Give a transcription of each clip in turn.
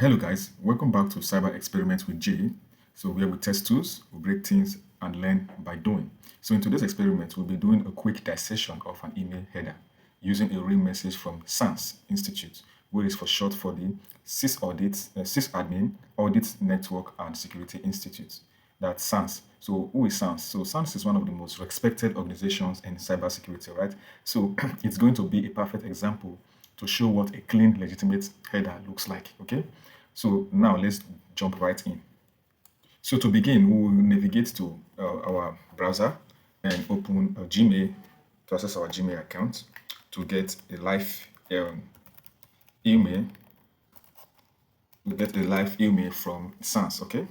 Hello guys, welcome back to Cyber Experiments with Jay. So where we test tools, we break things and learn by doing. So in today's experiment, we'll be doing a quick dissection of an email header using a real message from SANS Institute, which is for short for the Sysadmin Audit Network and Security Institute. That's SANS. So who is SANS? So SANS is one of the most respected organizations in cybersecurity, right? So it's going to be a perfect example to show what a clean, legitimate header looks like. Okay, so now let's jump right in. So to begin, we will navigate to our browser and open a Gmail to access our Gmail account to get a live email. We get a live email from SANS. Okay.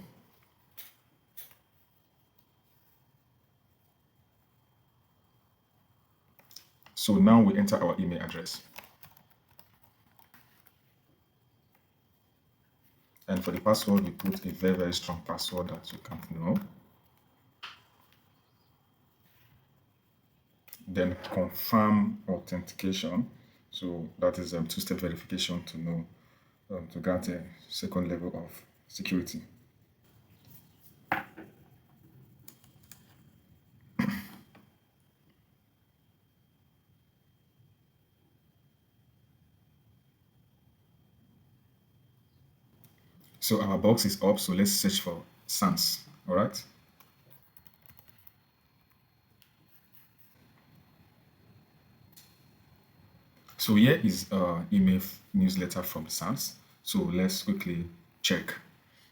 So now we enter our email address. And for the password, we put a very, very strong password that you can't know. Then confirm authentication. So that is two-step verification to know to grant a second level of security. So our box is up, so let's search for SANS. All right. So here is email newsletter from SANS. So let's quickly check.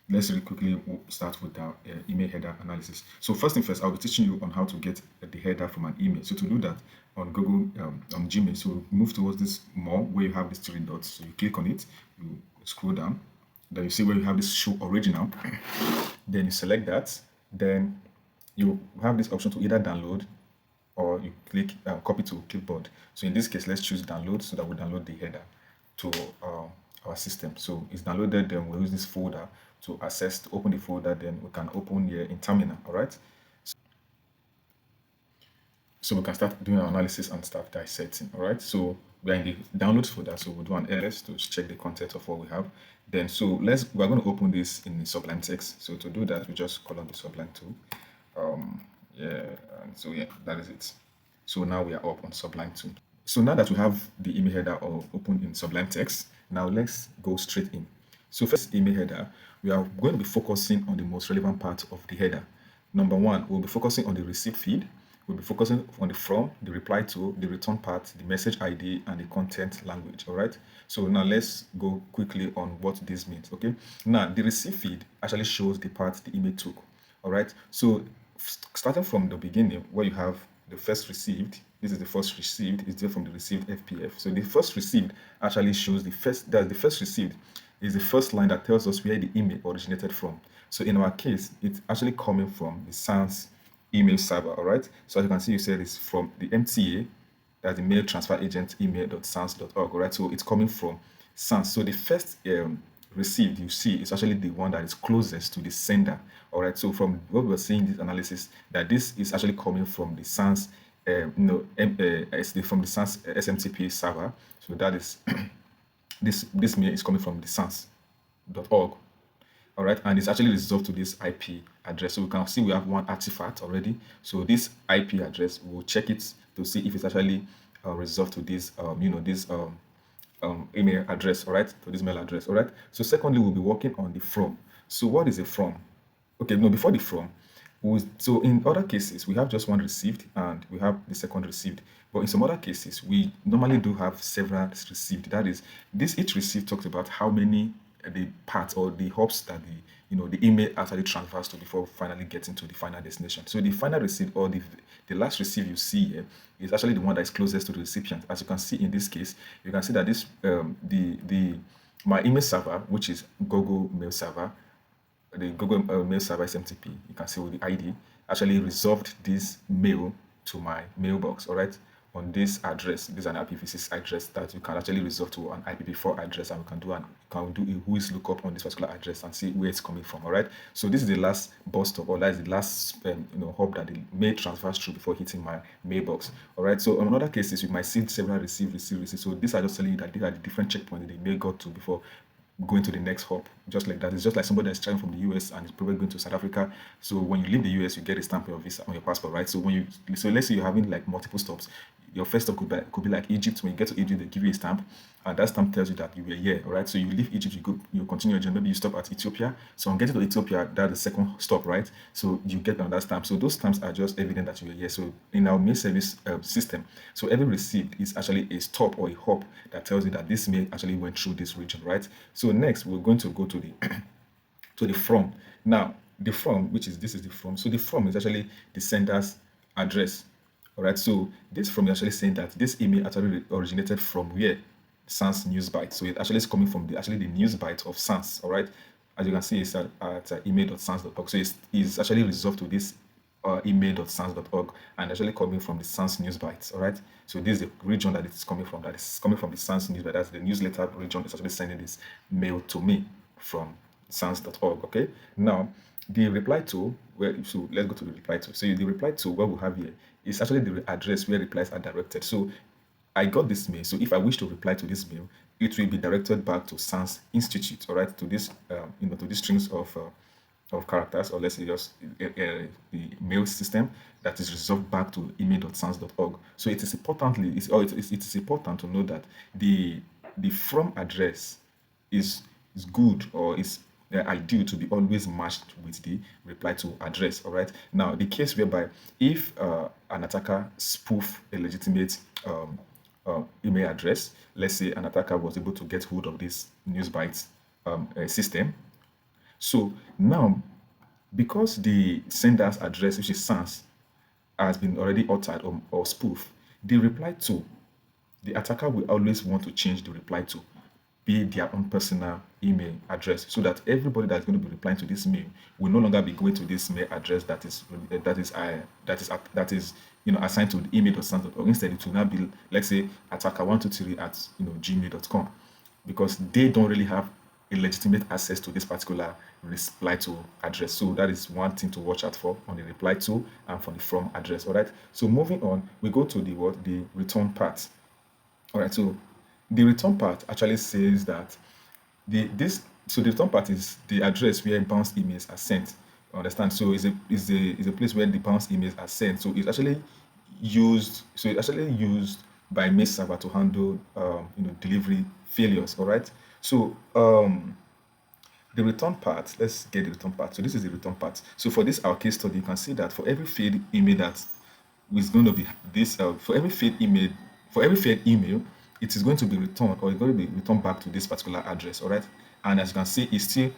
Let's really quickly start with our email header analysis. So first thing first, I'll be teaching you on how to get the header from an email. So to do that on Google, on Gmail, so move towards this more where you have these three dots. So you click on it, you scroll down, then you see where you have this show original. Then you select that. Then you have this option to either download or you click copy to clipboard. So in this case, let's choose download so that we download the header to our system. So it's downloaded, then we'll use this folder to access, to open the folder, then we can open here in terminal, all right? So we can start doing our analysis and start dissecting, all right? So we're in the downloads folder, so we'll do an ls to check the content of what we have. Then so we're going to open this in the Sublime Text. So to do that, we just call on the Sublime tool. Yeah, and so yeah, that is it. So now we are up on Sublime 2. So now that we have the email header open in Sublime Text, now let's go straight in. So first email header, we are going to be focusing on the most relevant part of the header. Number one, we'll be focusing on the receipt feed. We'll be focusing on the from, the reply to, the return part, the message ID, and the content language. All right. So now let's go quickly on what this means. Okay. Now the receipt feed actually shows the part the email took. All right. So starting from the beginning, where you have the first received, this is the first received, is there from the received FPF. So the first received actually shows the first received is the first line that tells us where the email originated from. So in our case, it's actually coming from the SANS email server, all right? So as you can see, you said it's from the MTA, that's the mail transfer agent email.sans.org, all right? So it's coming from SANS. So the first received you see is actually the one that is closest to the sender, all right? So from what we're seeing this analysis, that this is actually coming from the SANS, from the SANS SMTP server. So that is this mail is coming from the sans.org, all right, and it's actually resolved to this IP address. So we can see we have one artifact already. So this IP address, we'll check it to see if it's actually resolved to this, email address, all right, to this mail address, all right. So secondly, we'll be working on the from. So what is a from? Okay, no, before the from, so in other cases, we have just one received and we have the second received. But in some other cases, we normally do have several received. That is, this each received talks about how many the parts or the hops that the email actually transfers to before finally getting to the final destination. So the final receipt or the last receipt you see here is actually the one that is closest to the recipient. As you can see in this case, you can see that this my email server, which is Google Mail Server, the Google Mail Server SMTP, you can see with the ID, actually resolved this mail to my mailbox, all right, on this address. This is an IPv6 address that you can actually resolve to an IPv4 address, and we can do a whois lookup on this particular address and see where it's coming from, all right. So this is the last bus stop, or that is the last hop that the mail transfers through before hitting my mailbox, all right. So in other cases, you might see several receive. So these are just telling you that these are the different checkpoints the mail got to before going to the next hop, just like that. It's just like somebody that's traveling from the US and is probably going to South Africa. So when you leave the US, you get a stamp on your visa on your passport, right? So let's say you're having like multiple stops. Your first stop could be like Egypt. When you get to Egypt, they give you a stamp, and that stamp tells you that you were here, all right? So you leave Egypt, you continue your journey. Maybe you stop at Ethiopia. So on getting to Ethiopia, that's the second stop, right? So you get another stamp. So those stamps are just evident that you were here. So in our mail service system, so every receipt is actually a stop or a hop that tells you that this mail actually went through this region, right? So next, we're going to go to the to the from. Now, the from, which is this is the from. So the from is actually the sender's address. All right. So this from is actually saying that this email actually originated from where? Sans news byte. So it actually is coming from the news byte of Sans. All right. As you can see, it's at email.sans.org. So it's actually resolved to this email.sans.org and actually coming from the Sans news bytes. All right. So this is the region that it's coming from. That is coming from the Sans news byte. That's the newsletter region. Is actually sending this mail to me from sans.org. Okay. Now the reply to so let's go to the reply to. So the reply to what we have here is actually the address where replies are directed. So I got this mail. So if I wish to reply to this mail, it will be directed back to Sans Institute, all right, to this to these strings of characters, or let's say just the mail system that is resolved back to email.sans.org. So it is it is important to know that the from address is good, or is ideal to be always matched with the reply to address. All right. Now, the case whereby if an attacker spoof a legitimate email address, let's say an attacker was able to get hold of this news bytes system. So now, because the sender's address, which is sans, has been already altered or spoof, the reply to the attacker will always want to change the reply to be their own personal email address, so that everybody that's going to be replying to this mail will no longer be going to this mail address that is assigned to the email.sans.org. Instead, it will now be, let's say, attacker123 at gmail.com, because they don't really have a legitimate access to this particular reply to address. So that is one thing to watch out for on the reply to and for the from address. All right. So moving on, we go to the return part. All right. So the return part actually says that the return part is the address where bounce emails are sent. Understand? So it's a place where the bounce emails are sent. So it's actually used by mail server to handle delivery failures. All right. So the return part, let's get the return part. So this is the return part. So for this our case study, you can see that for every failed email that is going to be this for every failed email, it is going to be returned, or it's going to be returned back to this particular address. All right. And as you can see, it's still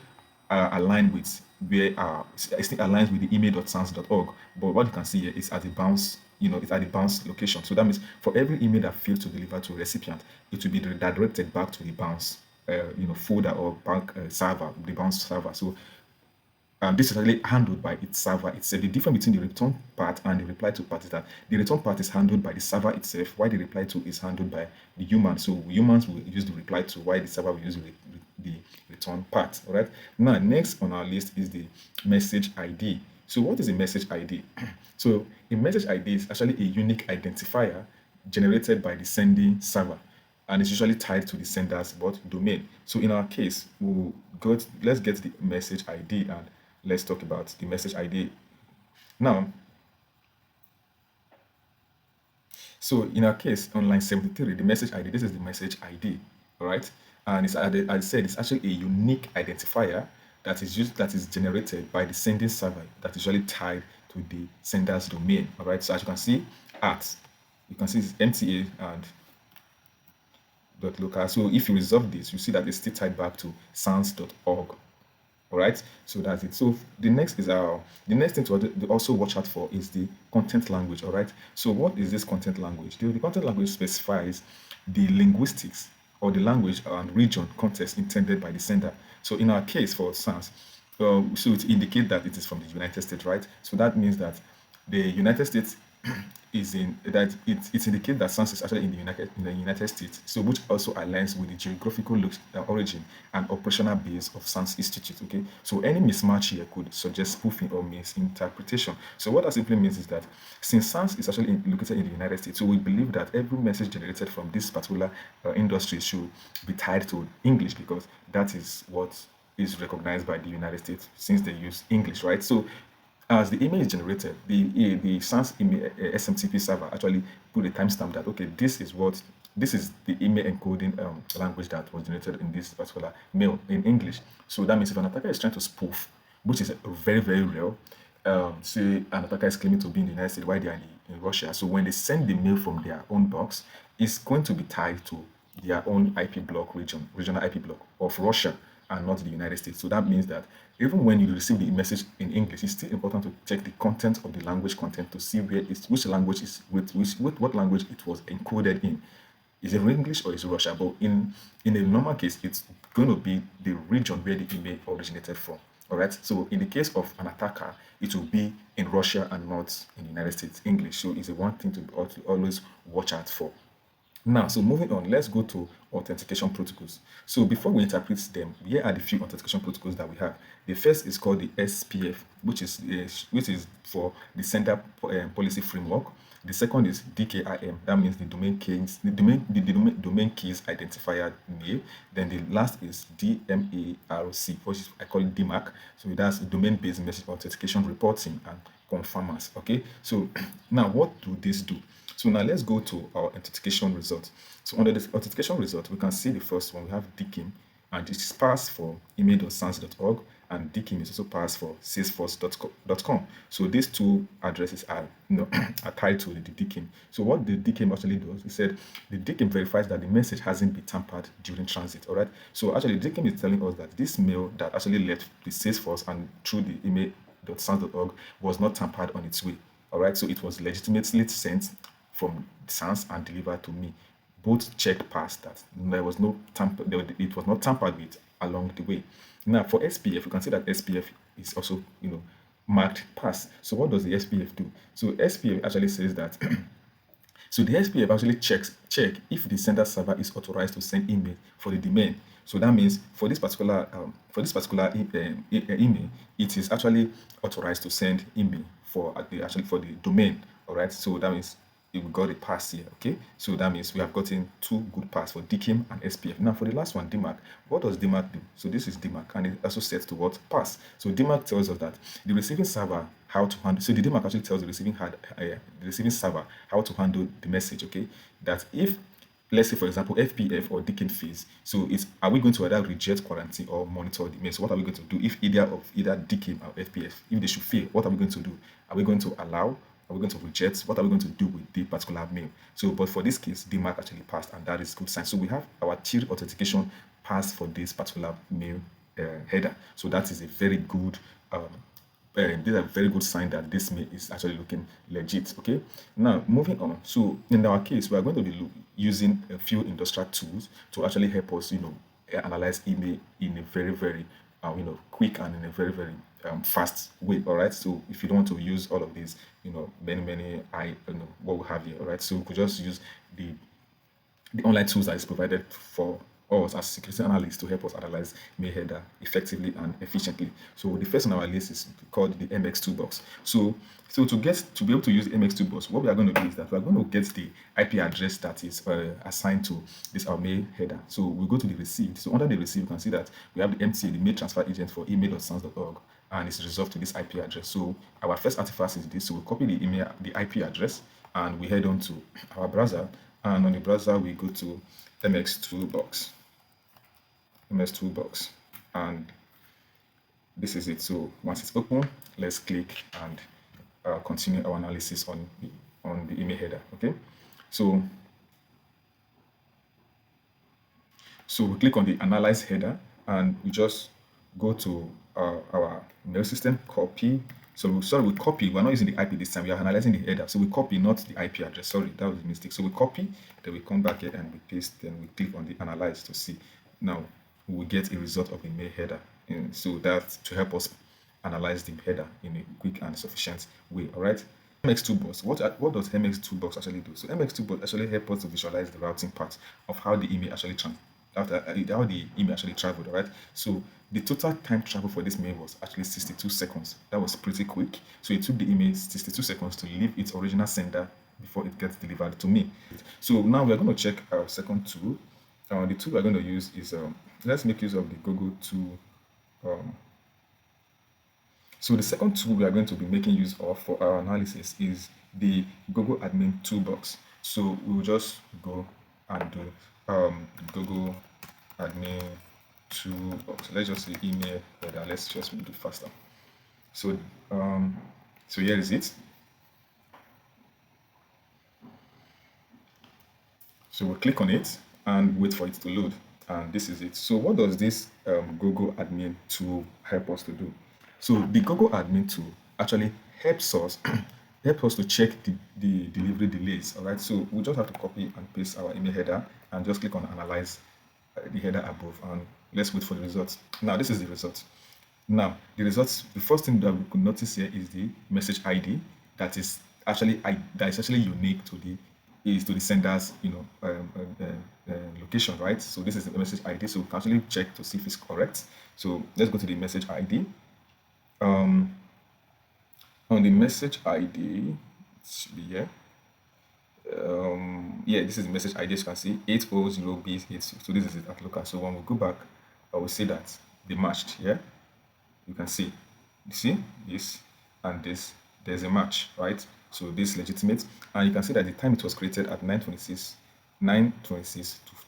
aligned with where it still aligns with the email.sans.org. But what you can see here is at the bounce, it's at the bounce location. So that means for every email that fails to deliver to a recipient, it will be redirected back to the bounce folder or bank server, the bounce server. So this is really handled by its server itself. The difference between the return part and the reply to part is that the return part is handled by the server itself, while the reply to is handled by the human. So humans will use the reply to, while the server will use the return part. All right. Now, next on our list is the message ID. So what is a message ID? So a message ID is actually a unique identifier generated by the sending server, and it's usually tied to the sender's domain. So in our case, let's get the message ID and let's talk about the message ID. Now, so in our case, on line 73, the message ID, this is the message ID, all right? And as I said, it's actually a unique identifier that is generated by the sending server that is usually tied to the sender's domain, all right? So as you can see, you can see it's MTA and .local. So if you resolve this, you see that it's still tied back to sans.org. All right, so that's it. So the next thing to also watch out for is the content language. All right, so what is this content language? The content language specifies the linguistics or the language and region context intended by the sender. So in our case for sans, so it indicates that it is from the United States, right? So that means that the United States is in that it indicates that SANS is actually in the United States, so which also aligns with the geographical origin and operational base of SANS Institute. Okay, so any mismatch here could suggest spoofing or misinterpretation. So what that simply means is that since SANS is actually located in the United States, so we believe that every message generated from this particular industry should be tied to English, because that is what is recognized by the United States since they use English, right? So as the image is generated, the SANS SMTP server actually put a timestamp that, okay, this is the email encoding language that was generated in this particular mail in English. So that means if an attacker is trying to spoof, which is very, very rare, say an attacker is claiming to be in the United States while they are in Russia. So when they send the mail from their own box, it's going to be tied to their own IP block regional IP block of Russia, and not the United States. So that means that even when you receive the message in English, it's still important to check the content of the language content to see which language is with what language it was encoded in. Is it English or is it Russia? But in a normal case, it's going to be the region where the email originated from. All right. So in the case of an attacker, it will be in Russia and not in the United States English. So it's a one thing to always watch out for. Now, so moving on, let's go to authentication protocols. So before we interpret them, here are the few authentication protocols that we have. The first is called the SPF, which is for the sender policy framework. The second is DKIM, that means the domain keys identifier name. Then the last is DMARC, which is, I call it DMARC. So that's domain-based message authentication reporting and confirmers. Okay, so now what do this do? So now let's go to our authentication result. So under the authentication result, we can see the first one. We have DKIM, and it is passed for email.sans.org, and DKIM is also passed for salesforce.com. So these two addresses are, are tied to the DKIM. So what the DKIM actually does, he said the DKIM verifies that the message hasn't been tampered during transit. All right. So actually, the DKIM is telling us that this mail that actually left the Salesforce and through the email.sans.org was not tampered on its way. All right. So it was legitimately sent from SANS and delivered to me. Both checked past that. There was no it was not tampered with along the way. Now for SPF, you can see that SPF is also, marked pass. So what does the SPF do? So SPF actually says that so the SPF actually check if the sender server is authorized to send email for the domain. So that means for this particular email, it is actually authorized to send email for the domain. All right. So that means we got a pass here. Okay. So that means we have gotten two good pass for DKIM and SPF. Now for the last one, DMARC. What does DMARC do? So this is DMARC, and it also sets to what pass. So DMARC tells us that the receiving server how to handle. So the DMARC actually tells the receiving server how to handle the message. Okay. That if, let's say, for example, FPF or DKIM phase. So are we going to either reject, quarantine, or monitor the mail? So what are we going to do if either DKIM or FPF, if they should fail, what are we going to do? Are we going to allow? Are we going to reject? What are we going to do with the particular mail? So, but for this case, DMARC actually passed, and that is good sign. So we have our tier authentication passed for this particular mail header. So that is a very good this is a very good sign that this mail is actually looking legit. Okay. Now moving on. So in our case, we are going to be using a few industrial tools to actually help us, analyze email in a very, very, quick and in a very, very fast way. All right. So if you don't want to use all of these, many what we have here. All right. So we could just use the online tools that is provided for us as security analysts to help us analyze mail header effectively and efficiently. So the first on our list is called the MXToolbox. So to be able to use MXToolbox, what we are going to do is that we are going to get the IP address that is assigned to this our mail header. So we go to the received. So under the received, you can see that we have the MTA, the mail transfer agent for email.sans.org, and it's resolved to this IP address. So our first artifact is this. So we copy the IP address, and we head on to our browser. And on the browser, we go to MXToolbox, and this is it. So once it's open, let's click and continue our analysis on the email header. Okay, so we click on the analyze header, and we just go to our mail system, copy. So sorry, we copy. We're not using the IP this time. We are analyzing the header. So we copy, not the IP address. Sorry, that was a mistake. So we copy, then we come back here and we paste, then we click on the analyze to see. Now we will get a result of the mail header. And so that to help us analyze the header in a quick and sufficient way. All right. MXToolbox. What does MXToolbox actually do? So MXToolbox actually helps us to visualize the routing part of how the email actually how the email actually traveled. All right. So the total time travel for this mail was actually 62 seconds. That was pretty quick. So it took the email 62 seconds to leave its original sender before it gets delivered to me. So now we're going to check our second tool. The tool we're going to use is let's make use of the Google tool. So the second tool we are going to be making use of for our analysis is the Google Admin Toolbox. So we'll just go and do Google Admin Toolbox. Let's just say email header. Let's just make it faster. So so here is it. So we'll click on it and wait for it to load. And this is it. So what does this Google Admin tool help us to do? So the Google Admin tool actually helps us to check the delivery delays. All right. So we just have to copy and paste our email header and just click on analyze the header above, and let's wait for the results. Now this is the result. Now the results. The first thing that we could notice here is the message ID that is actually unique to the sender's location, right? So this is the message ID. So we can actually check to see if it's correct. So let's go to the message ID. On the message ID, it should be here. Yeah, this is the message ID. As you can see 800B86. So this is it at local. So when we go back, I will see that they matched. Yeah, you can see. You see this and this. There's a match, right? So this is legitimate, and you can see that the time it was created at 9:26 to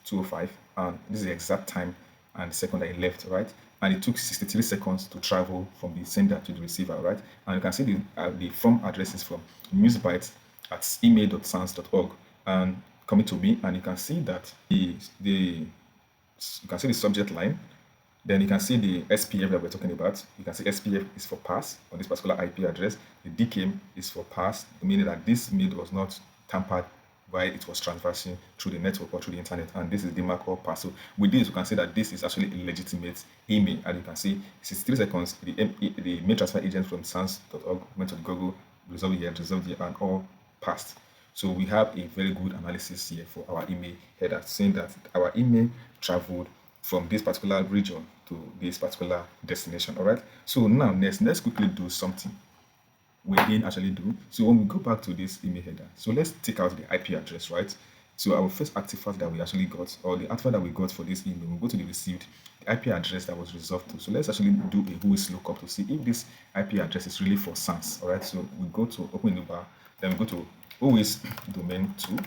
2:05, and this is the exact time and the second that it left, right? And it took 63 seconds to travel from the sender to the receiver, right? And you can see the from address is from newsbyte@email.sans.org and coming to me, and you can see that you can see the subject line. Then you can see the SPF that we're talking about. You can see SPF is for pass on this particular IP address. The DKIM is for pass, meaning that this mail was not tampered while it was transversing through the network or through the internet. And this is the mark or pass. So with this, you can see that this is actually a legitimate email. And you can see 63 seconds, the mail transfer agent from sans.org went to the Google, resolved here, and all passed. So we have a very good analysis here for our email header, saying that our email traveled from this particular region to this particular destination. All right. So now let's quickly do something we didn't actually do. So when we go back to this email header, so let's take out the IP address, right? So our first artifact that we actually got, or the artifact that we got for this email, we'll go to the received, the IP address that was resolved to. So let's actually do a whois lookup to see if this IP address is really for sans. All right. So we go to open the bar, then we go to whois domain 2.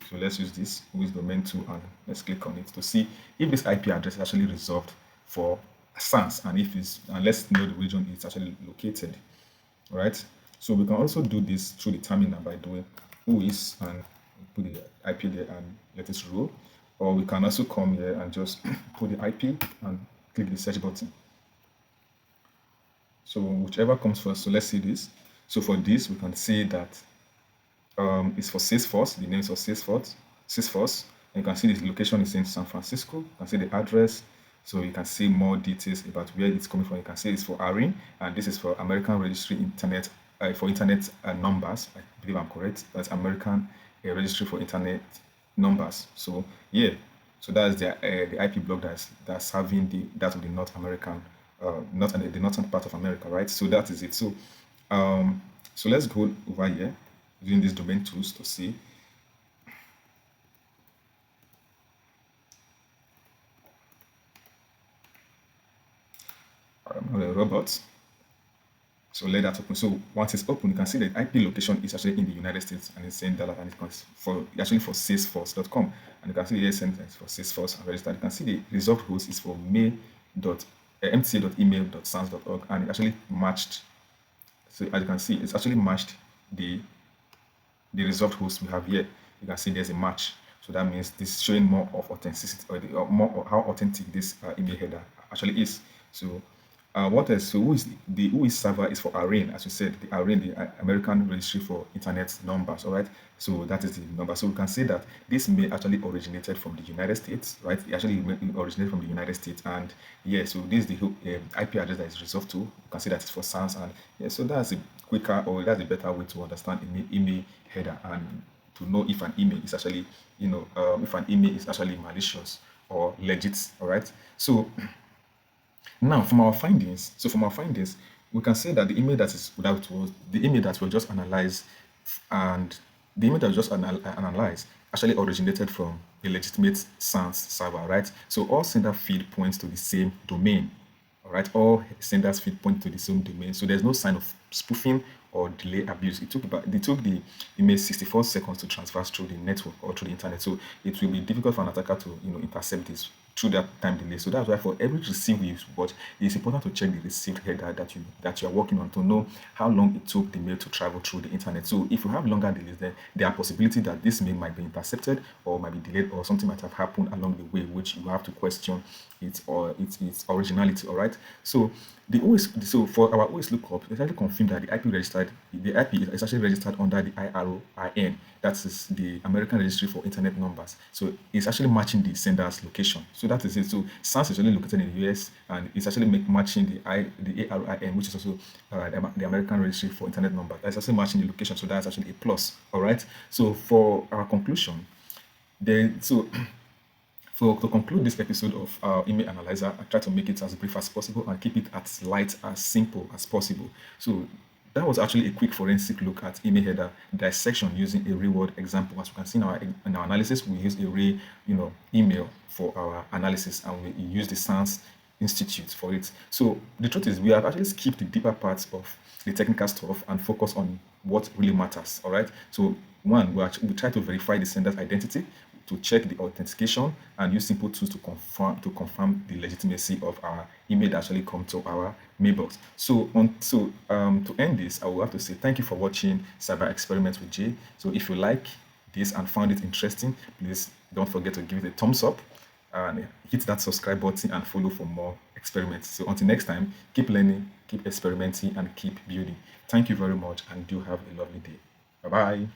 So let's use this with domain 2 and let's click on it to see if this IP address is actually resolved for sans, and if it's, and let's know the region it's actually located. All right. So we can also do this through the terminal by doing whois and put the IP there and let it roll. Or we can also come here and just put the IP and click the search button. So whichever comes first. So let's see this. So for this, we can see that it's for Salesforce. The name is for Salesforce. And you can see the location is in San Francisco. You can see the address. So you can see more details about where it's coming from. You can see it's for ARIN, and this is for American Registry Internet for Internet Numbers. I believe I'm correct. That's American Registry for Internet Numbers. So yeah, so that's the IP block that's having that of the North American, the northern part of America, right? So that is it. So so let's go over here using these domain tools to see. A robot. So let that open. So once it's open, you can see the IP location is actually in the United States, and it's saying that, and it's for salesforce.com, and you can see the sentence for Salesforce and registered. You can see the resolved host is for mta.email.sans.org, and it actually matched. So as you can see, it's actually matched the resolved host we have here. You can see there's a match. So that means this is showing more of authenticity, or more of how authentic this email header actually is. So What else? So who is server is for ARIN, as we said, the ARIN, the American Registry for Internet Numbers. All right. So that is the number. So we can say that this may actually originated from the United States, right? It actually originated from the United States, and yeah. So this is the IP address that is resolved to. You can see that it's for SANS, and yeah. So that's a quicker, or that's a better way to understand email header and to know if an email is actually, if an email is actually malicious or legit. All right. So now, from our findings, we can say that the image that we just analyzed, and the image that we just analyzed actually originated from a legitimate SANS server, right? So all sender feed points to the same domain. All right, all senders feed point to the same domain, so there's no sign of spoofing or delay abuse. It took the image 64 seconds to transverse through the network or through the internet, so it will be difficult for an attacker to intercept this through that time delay. So that's why for every receive you watch, it's important to check the received header that you are working on to know how long it took the mail to travel through the internet. So if you have longer delays, then there are possibility that this mail might be intercepted or might be delayed, or something might have happened along the way, which you have to question its originality. All right. So so for our OS lookup, it's actually confirmed that the IP is actually registered under the IROIN. That is the American Registry for Internet Numbers. So it's actually matching the sender's location. So that is it. So SANS is actually located in the US, and it's actually matching the ARIN, which is also the American Registry for Internet Numbers. That's also matching the location. So that's actually a plus. All right. So for our conclusion, then so so to conclude this episode of our email analyzer, I try to make it as brief as possible and keep it as light, as simple as possible. So that was actually a quick forensic look at email header dissection using a real-world example. As you can see in our analysis, we use a real, email for our analysis, and we use the SANS Institute for it. So the truth is, we have actually skipped the deeper parts of the technical stuff and focus on what really matters. All right. So one, we try to verify the sender's identity, to check the authentication, and use simple tools to confirm the legitimacy of our email that actually come to our mailbox. To end this, I will have to say thank you for watching Cyber Experiments with Jay. So if you like this and found it interesting, please don't forget to give it a thumbs up and hit that subscribe button and follow for more experiments. So until next time, keep learning, keep experimenting, and keep building. Thank you very much, and do have a lovely day. Bye bye.